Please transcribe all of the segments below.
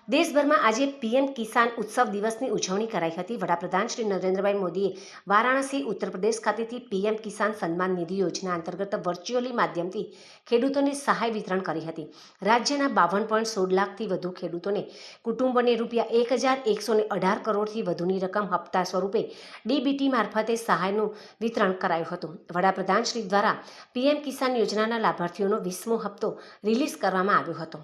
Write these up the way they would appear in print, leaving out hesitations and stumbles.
દેશભરમાં આજે પીએમ કિસાન ઉત્સવ દિવસની ઉજવણી કરાઈ હતી। વડાપ્રધાન શ્રી નરેન્દ્રભાઈ મોદીએ વારાણસી ઉત્તર પ્રદેશ ખાતેથી પીએમ કિસાન સન્માન નિધિ યોજના અંતર્ગત વર્ચ્યુઅલી માધ્યમથી ખેડૂતોને સહાય વિતરણ કરી હતી। રાજ્યના 52.16 લાખથી વધુ ખેડૂતોને કુટુંબોને ₹1,118 કરોડથી વધુની રકમ હપ્તા સ્વરૂપે ડીબીટી મારફતે સહાયનું વિતરણ કરાયું હતું। વડાપ્રધાન શ્રી દ્વારા પીએમ કિસાન યોજનાના લાભાર્થીઓનો 20મો હપ્તો રિલીઝ કરવામાં આવ્યો હતો।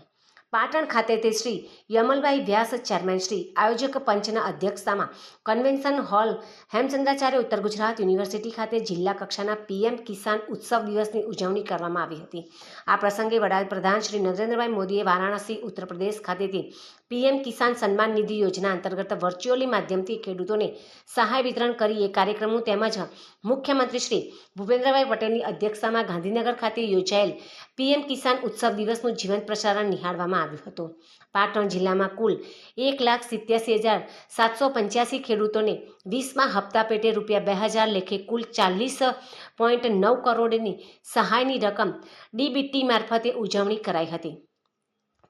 પાટણ ખાતે તે શ્રી યમલભાઈ વ્યાસ ચેરમેન શ્રી આયોજક પંચના અધ્યક્ષતામાં કન્વેન્શન હોલ હેમચંદ્રાચાર્ય ઉત્તર ગુજરાત યુનિવર્સિટી ખાતે જિલ્લા કક્ષાના પીએમ કિસાન ઉત્સવ દિવસની ઉજવણી કરવામાં આવી હતી। આ પ્રસંગે વડાપ્રધાન શ્રી નરેન્દ્રભાઈ મોદીએ વારાણસી ઉત્તર પ્રદેશ ખાતેથી પીએમ કિસાન સન્માન નિધિ યોજના અંતર્ગત વર્ચ્યુઅલી માધ્યમથી ખેડૂતોને સહાય વિતરણ કરી એ કાર્યક્રમો તેમજ મુખ્યમંત્રી શ્રી ભૂપેન્દ્રભાઈ પટેલની અધ્યક્ષતામાં ગાંધીનગર ખાતે યોજાયેલ પીએમ કિસાન ઉત્સવ દિવસનું જીવંત પ્રસારણ નિહાળવામાં આવ્યું હતું। પાટણ જિલ્લામાં કુલ 1,87,785 ખેડૂતોને 20મા હપ્તા પેટે ₹2,000 લેખે કુલ 40.9 કરોડની સહાયની રકમ ડીબીટી મારફતે ઉજવણી કરાઈ હતી।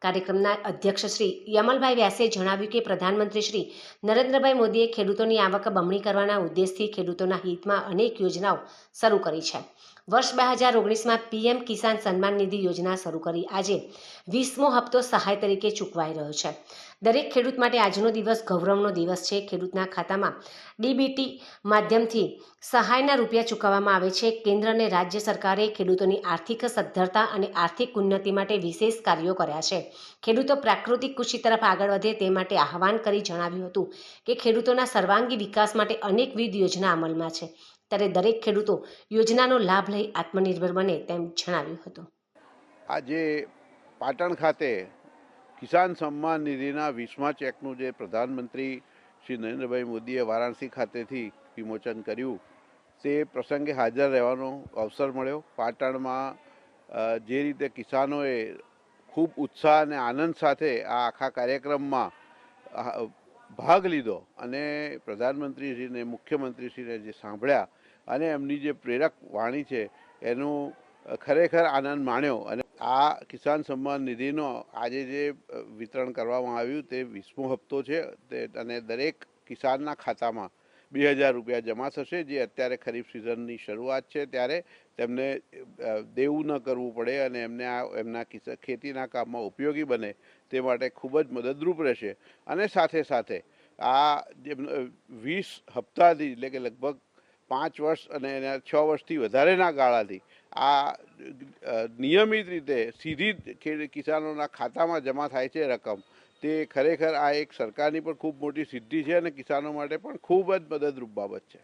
કાર્યક્રમના અધ્યક્ષ શ્રી યમલભાઈ વ્યાસે જણાવ્યું કે પ્રધાનમંત્રી શ્રી નરેન્દ્રભાઈ મોદીએ ખેડૂતોની આવક બમણી કરવાના ઉદ્દેશથી ખેડૂતોના હિતમાં અનેક યોજનાઓ શરૂ કરી છે। વર્ષ 2019માં પીએમ કિસાન સન્માન નિધિ યોજના શરૂ કરી આજે 20મો હપ્તો સહાય તરીકે ચૂકવાઈ રહ્યો છે। દરેક ખેડૂત માટે આજનો દિવસ ગૌરવનો દિવસ છે। ખેડૂતના ખાતામાં ડીબીટી માધ્યમથી સહાયના રૂપિયા ચૂકવવામાં આવે છે। કેન્દ્ર અને રાજ્ય સરકારે ખેડૂતોની આર્થિક સદ્ધરતા અને આર્થિક ઉન્નતિ માટે વિશેષ કાર્યો કર્યા છે। ખેડૂતો પ્રાકૃતિક કૃષિ તરફ આગળ વધે તે માટે આહવાન કરી જણાવ્યું હતું કે ખેડૂતોના સર્વાંગી વિકાસ માટે અનેકવિધ યોજના અમલમાં છે, ત્યારે દરેક ખેડૂતો યોજનાનો લાભ લઈ આત્મનિર્ભર બને તેમ જણાવ્યું હતું। આજે પાટણ ખાતે કિસાન સન્માન નિધિના 20મા ચેકનું જે પ્રધાનમંત્રી શ્રી નરેન્દ્રભાઈ મોદીએ વારાણસી ખાતેથી વિમોચન કર્યું તે પ્રસંગે હાજર રહેવાનો અવસર મળ્યો। પાટણમાં જે રીતે કિસાનોએ ખૂબ ઉત્સાહ અને આનંદ સાથે આ આખા કાર્યક્રમમાં ભાગ લીધો અને પ્રધાનમંત્રીશ્રીને મુખ્યમંત્રીશ્રીને જે સાંભળ્યા અને એમની જે પ્રેરક વાણી છે એનું ખરેખર આનંદ માણ્યો। અને આ કિસાન સન્માન નિધિનો આજે જે વિતરણ કરવામાં આવ્યું તે 20મો હપ્તો છે અને દરેક કિસાનના ખાતામાં ₹2,000 જમા થશે, જે અત્યારે ખરીફ સિઝનની શરૂઆત છે ત્યારે તેમને દેવું ન કરવું પડે અને એમને એમના ખેતીના કામમાં ઉપયોગી બને તે માટે ખૂબ જ મદદરૂપ રહેશે। અને સાથે સાથે આ જે 20 હપ્તાથી એટલે કે લગભગ 5 વર્ષ અને એના 6 વર્ષથી વધારેના ગાળાથી આ નિયમિત રીતે સીધી કિસાનોના ખાતામાં જમા થાય છે રકમ, તે ખરેખર આ એક સરકારની પણ ખૂબ મોટી સિદ્ધિ છે અને કિસાનો માટે પણ ખૂબ જ મદદરૂપ બાબત છે।